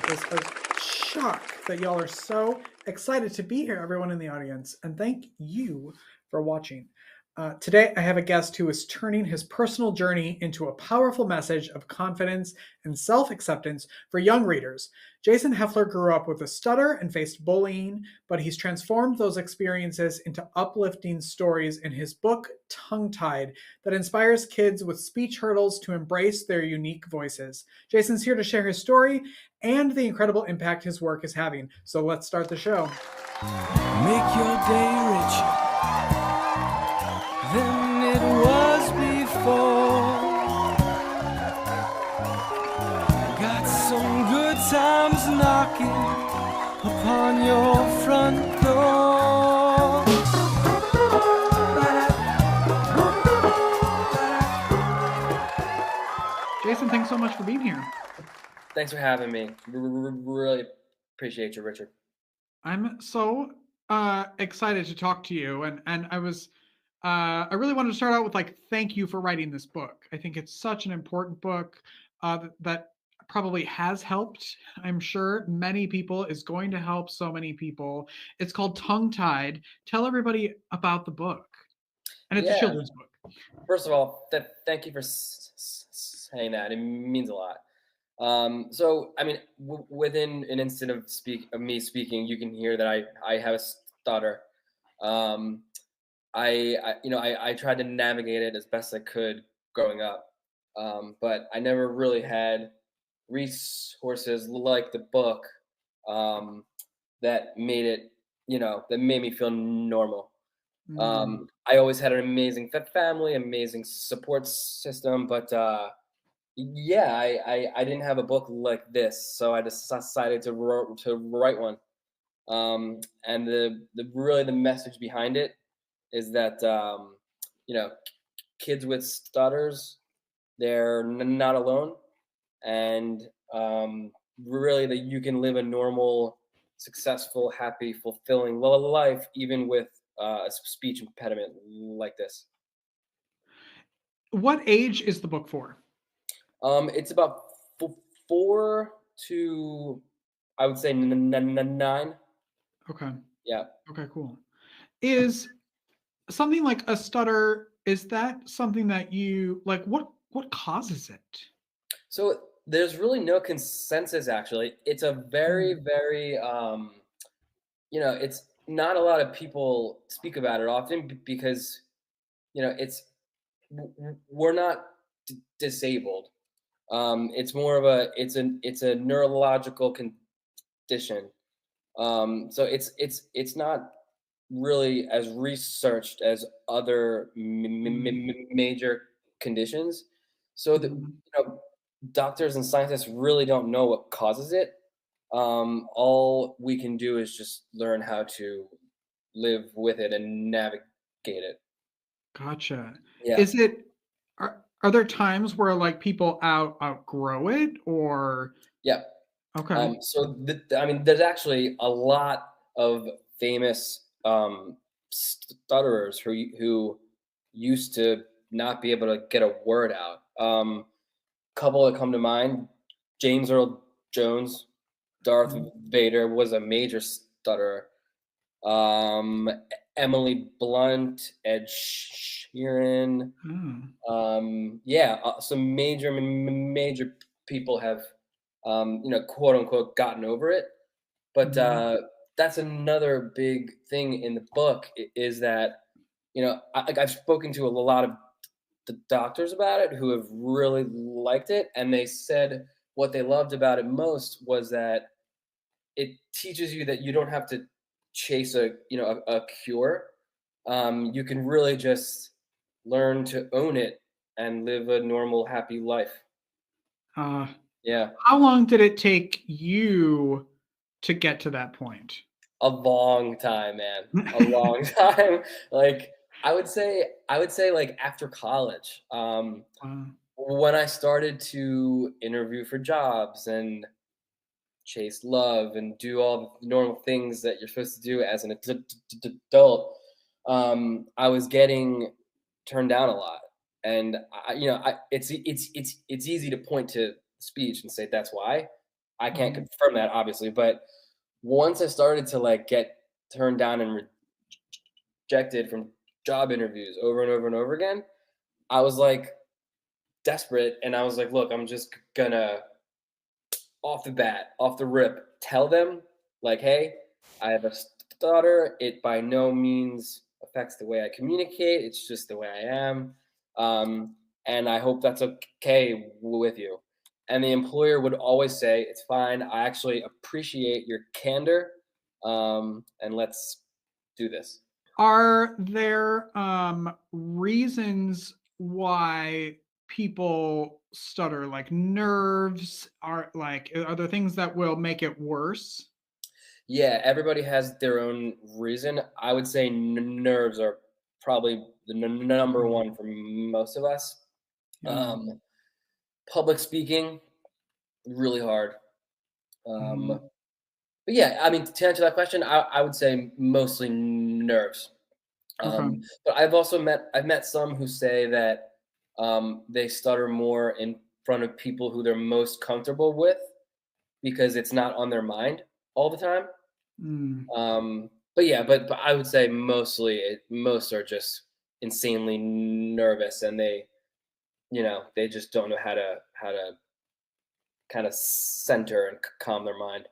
is a shock that y'all are so excited to be here, everyone in the audience, and thank you for watching. Today, I have a guest who is turning his personal journey into a powerful message of confidence and self acceptance for young readers. Jason Heffler grew up with a stutter and faced bullying, but he's transformed those experiences into uplifting stories in his book, Tongue Tied, that inspires kids with speech hurdles to embrace their unique voices. Jason's here to share his story and the incredible impact his work is having. So let's start the show. Make your day richer than it was before. Got some good times knocking upon your front door. Jason, thanks so much for being here. Thanks for having me. Really appreciate you, Richard. I'm so excited to talk to you, and I really wanted to start out with thank you for writing this book. I think it's such an important book that probably has helped, I'm sure, many people, is going to help so many people. It's called Tongue Tied. Tell everybody about the book. And it's a children's book. First of all, thank you for saying that. It means a lot. So, I mean, within an instant of me speaking, you can hear that I have a stutter. I tried to navigate it as best I could growing up, but I never really had resources like the book that made it, that made me feel normal. I always had an amazing family, amazing support system, but I didn't have a book like this, so I decided to write one. And the message behind it is that kids with stutters, they're not alone, and really that you can live a normal, successful, happy, fulfilling life even with a speech impediment like this. What age is the book for? It's about 4 to, I would say, 9. Okay. Yeah. Okay, cool. Is something like a stutter, is that something that you like? What causes it? So there's really no consensus, actually. It's a very, very, it's not a lot of people speak about it often because, we're not disabled. It's more of it's a neurological condition. So it's not really as researched as other major conditions. So doctors and scientists really don't know what causes it. All we can do is just learn how to live with it and navigate it. Gotcha. Yeah. Is it are there times where people outgrow it or Yeah. okay. So I mean, there's actually a lot of famous stutterers who used to not be able to get a word out. Couple that come to mind: James Earl Jones, Darth Vader was a major stutterer. Um, Emily Blunt, Ed Sheeran. Some major people have, quote unquote, gotten over it. But that's another big thing in the book is that, I've spoken to a lot of the doctors about it who have really liked it. And they said what they loved about it most was that it teaches you that you don't have to chase a cure. You can really just learn to own it and live a normal, happy life. Yeah. How long did it take you to get to that point? A long time, man. A long time. Like I would say like after college. When I started to interview for jobs and chase love and do all the normal things that you're supposed to do as an adult, I was getting turned down a lot. And it's easy to point to speech and say that's why. I can't confirm that obviously, but once I started to like get turned down and rejected from job interviews over and over and over again, I was like desperate, and I was like, look, I'm just gonna off the bat, off the rip, tell them like, hey, I have a stutter. It by no means affects the way I communicate. It's just the way I am. And I hope that's okay with you. And the employer would always say, it's fine. I actually appreciate your candor. And let's do this. Are there reasons why people stutter, like nerves? Are there things that will make it worse? Yeah, everybody has their own reason. I would say nerves are probably the number Mm, one for most of us. yeah. Um, Public speaking, really hard. Mhm. But yeah, I mean, to answer that question, I would say mostly nerves. Okay. But I've met some who say that they stutter more in front of people who they're most comfortable with because it's not on their mind all the time. Mm. But yeah, but I would say most are just insanely nervous, and they just don't know how to kind of center and calm their mind.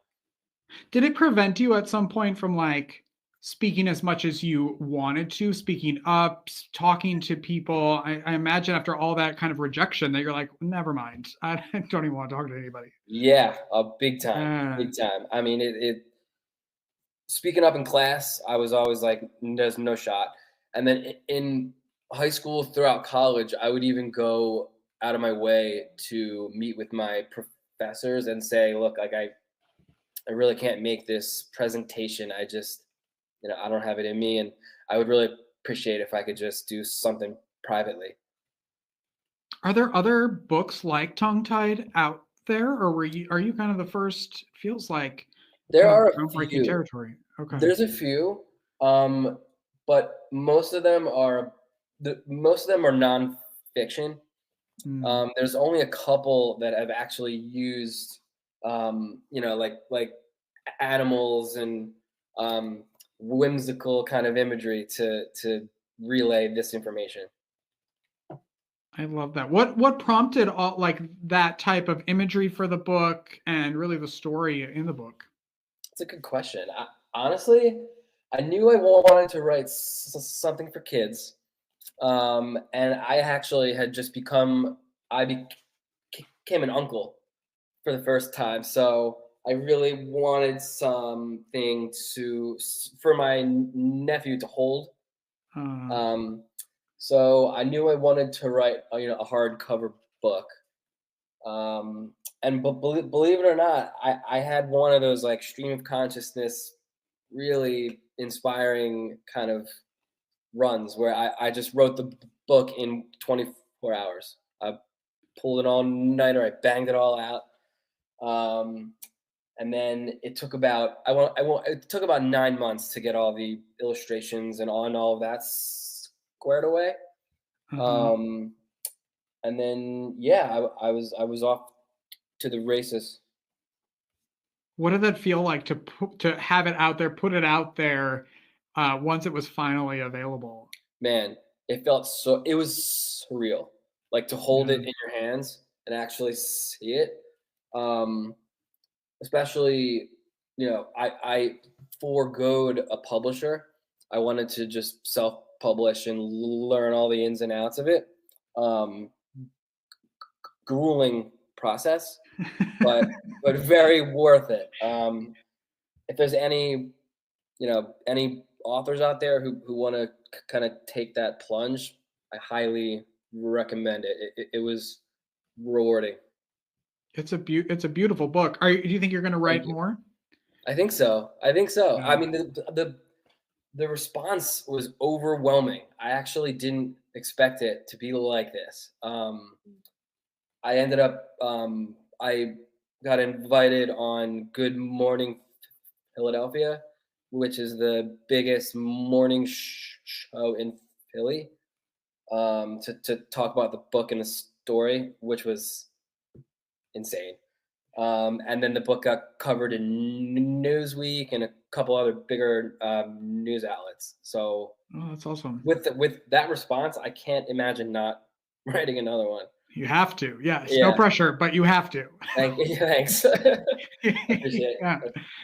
Did it prevent you at some point from like speaking as much as you wanted to, speaking up, talking to people? I imagine after all that kind of rejection that you're like, never mind. I don't even want to talk to anybody. Yeah, big time, Uh, big time. I mean, it speaking up in class, I was always like, there's no shot. And then in high school, throughout college, I would even go out of my way to meet with my professors and say, look, like I really can't make this presentation. I don't have it in me. And I would really appreciate if I could just do something privately. are there other books like Tongue Tied out there, or are you kind of the first? Feels like There kind of are a groundbreaking few. territory. Okay. There's a few, um, but most of them are nonfiction. Mm. There's only a couple that have actually used, like animals and um, whimsical kind of imagery to relay this information. I love that. What prompted all like that type of imagery for the book and really the story in the book? It's a good question. Honestly, I knew I wanted to write something for kids, and I actually had just became an uncle for the first time. So I really wanted something for my nephew to hold. Uh, Um, so I knew I wanted to write a hardcover book. And but believe it or not, I had one of those like stream of consciousness, really inspiring kind of runs where I just wrote the book in 24 hours. I pulled an all nighter. I banged it all out. Um, and then it took about it took about 9 months to get all the illustrations and all of that squared away. uh-huh. Um, and then yeah, I was off to the races. What did that feel like to have it out there, put it out there once it was finally available? Man, it was surreal. Like to hold Yeah. it in your hands and actually see it. Um, Especially, I foregoed a publisher. I wanted to just self-publish and learn all the ins and outs of it. Um, Grueling process, but very worth it. If there's any authors out there who want to kind of take that plunge, I highly recommend it. It was rewarding. It's a beautiful book. Do you think you're going to Thank write you. more? I think so. I think so. I Yeah. mean, the response was overwhelming. I actually didn't expect it to be like this. I ended up I got invited on Good Morning Philadelphia, which is the biggest morning show in Philly, to talk about the book and the story, which was insane. And then the book got covered in Newsweek and a couple other bigger news outlets. So Oh, that's awesome. with that response, I can't imagine not writing another one. You have to. Yes. No Yeah, pressure, but you have to. thank you. Thanks. Appreciate Yeah.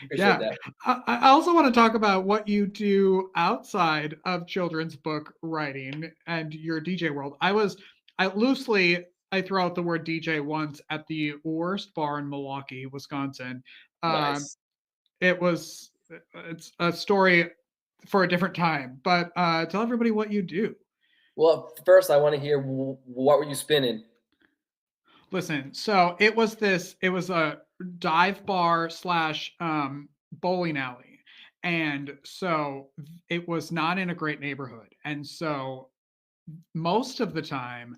appreciate Yeah. that. I also want to talk about what you do outside of children's book writing and your DJ world. I throw out the word DJ once at the worst bar in Milwaukee, Wisconsin. Um, Nice. it's a story for a different time, but tell everybody what you do. Well, first I want to hear what were you spinning? Listen, so it was a dive bar slash bowling alley. And so it was not in a great neighborhood. And so most of the time,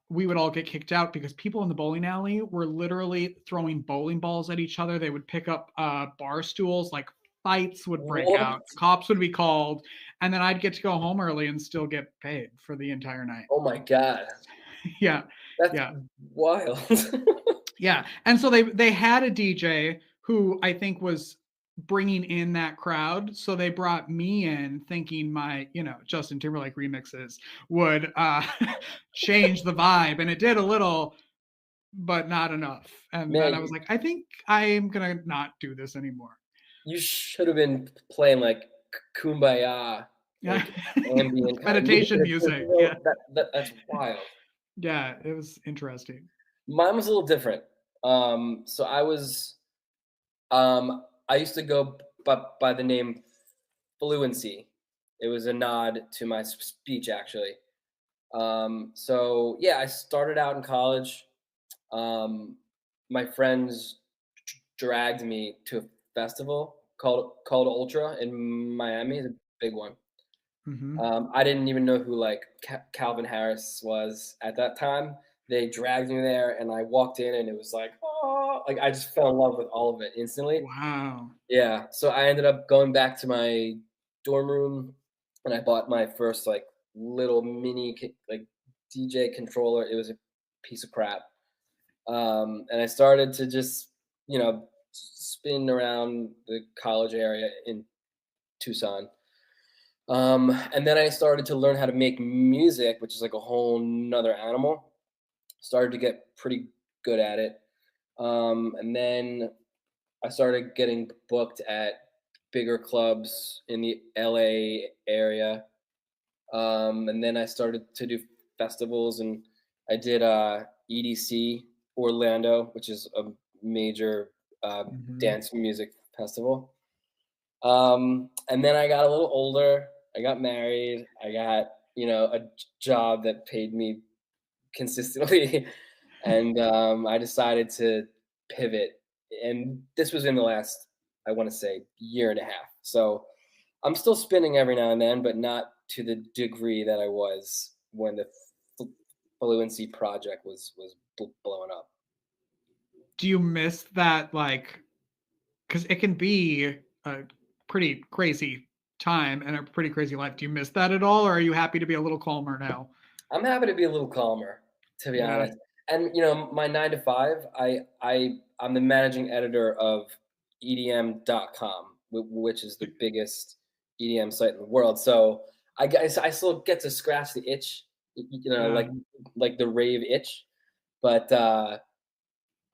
we would all get kicked out because people in the bowling alley were literally throwing bowling balls at each other. They would pick up bar stools, like fights would break What? out, cops would be called, and then I'd get to go home early and still get paid for the entire night. Oh my God, Yeah. that's Yeah. wild. Yeah. And so they had a DJ who I think was bringing in that crowd. So they brought me in thinking my, Justin Timberlake remixes would change the vibe. And it did a little, but not enough. And then Man, I was like, I think I am going to not do this anymore. you should have been playing like Kumbaya, Yeah. like ambient kind of music. Meditation music. Yeah. That's wild. Yeah. It was interesting. Mine was a little different. So I used to go by the name Fluency. It was a nod to my speech, actually. So yeah, I started out in college. My friends dragged me to a festival called Ultra in Miami, the big one. Hmm. I didn't even know who like Calvin Harris was at that time. They dragged me there, and I walked in, and it was like, oh, like I just fell in love with all of it instantly. Wow. Yeah, so I ended up going back to my dorm room, and I bought my first like little mini like DJ controller. It was a piece of crap, and I started to just spin around the college area in Tucson. And then I started to learn how to make music, which is like a whole nother animal. Started to get pretty good at it. And then I started getting booked at bigger clubs in the LA area. And then I started to do festivals, and I did EDC Orlando, which is a major Hmm. dance music festival. And then I got a little older. I got married. I got, a job that paid me consistently. And I decided to pivot. And this was in the last, I want to say, year and a half. So I'm still spinning every now and then, but not to the degree that I was when the Fluency project was blowing up. Do you miss that, like, because it can be a pretty crazy time and a pretty crazy life. Do you miss that at all, or are you happy to be a little calmer now? I'm happy to be a little calmer, to be Yeah. honest. And my 9 to 5, I'm the managing editor of EDM.com, which is the biggest EDM site in the world. So I guess I still get to scratch the itch, Yeah. like the rave itch, but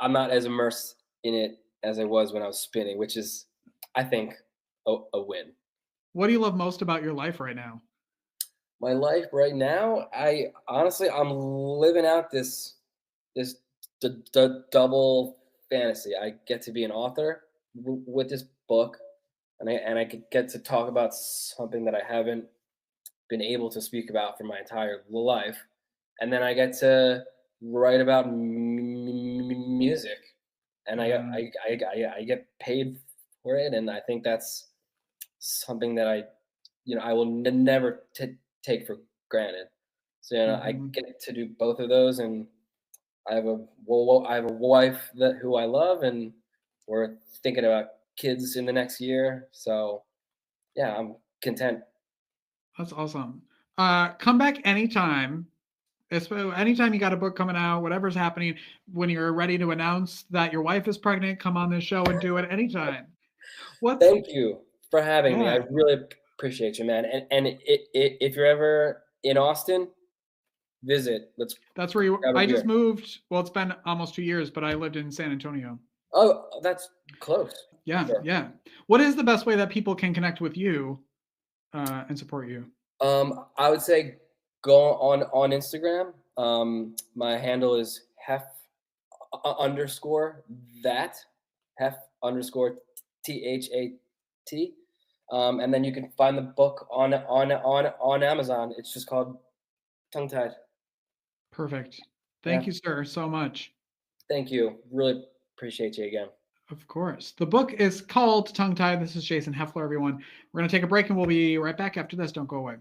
I'm not as immersed in it as I was when I was spinning, which is, I think, a win. What do you love most about your life right now? My life right now, I'm living out this double fantasy. I get to be an author with this book, and I could get to talk about something that I haven't been able to speak about for my entire life, and then I get to write about music, and Yeah. I get paid for it, and I think that's something that I will never take for granted. So I Hmm. get to do both of those, and I have a wife who I love, and we're thinking about kids in the next year. So yeah, I'm content. That's awesome. Come back anytime. Anytime you got a book coming out, whatever's happening, when you're ready to announce that your wife is pregnant, come on this show and do it anytime. Thank you for having me. I Yeah. really appreciate you, man. And if you're ever in Austin, visit. Let's That's where grab a I beer. just moved. Well, it's been almost 2 years, but I lived in San Antonio. Oh, that's close. Yeah, Sure. yeah. What is the best way that people can connect with you and support you? I would say go on Instagram. My handle is underscore that hef underscore THAT. And then you can find the book on Amazon. It's just called Tongue Tied. Perfect. Yeah. Thank you, sir, so much. Thank you. Really appreciate you again. Of course. The book is called Tongue Tied. This is Jason Heffler, everyone. We're going to take a break and we'll be right back after this. Don't go away.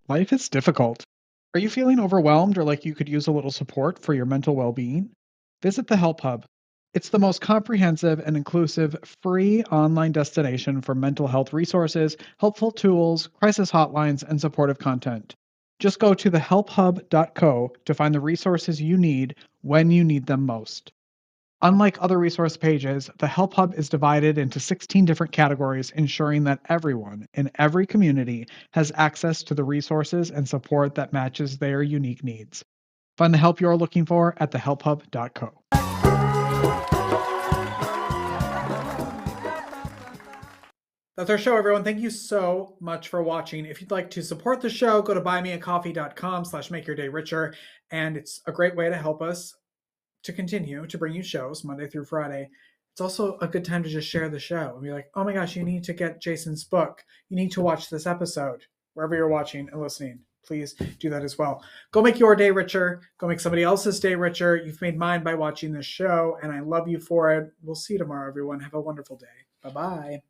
Life is difficult. Are you feeling overwhelmed or like you could use a little support for your mental well being? Visit the Help Hub. It's the most comprehensive and inclusive free online destination for mental health resources, helpful tools, crisis hotlines, and supportive content. Just go to thehelphub.co to find the resources you need when you need them most. Unlike other resource pages, the Help Hub is divided into 16 different categories, ensuring that everyone in every community has access to the resources and support that matches their unique needs. Find the help you're looking for at thehelphub.co. That's our show, everyone. Thank you so much for watching. If you'd like to support the show, go to buymeacoffee.com/makeyourdayricher. And it's a great way to help us to continue to bring you shows Monday through Friday. It's also a good time to just share the show and be like, oh my gosh, you need to get Jason's book. You need to watch this episode. Wherever you're watching and listening, please do that as well. Go make your day richer. Go make somebody else's day richer. You've made mine by watching this show, and I love you for it. We'll see you tomorrow, everyone. Have a wonderful day. Bye-bye.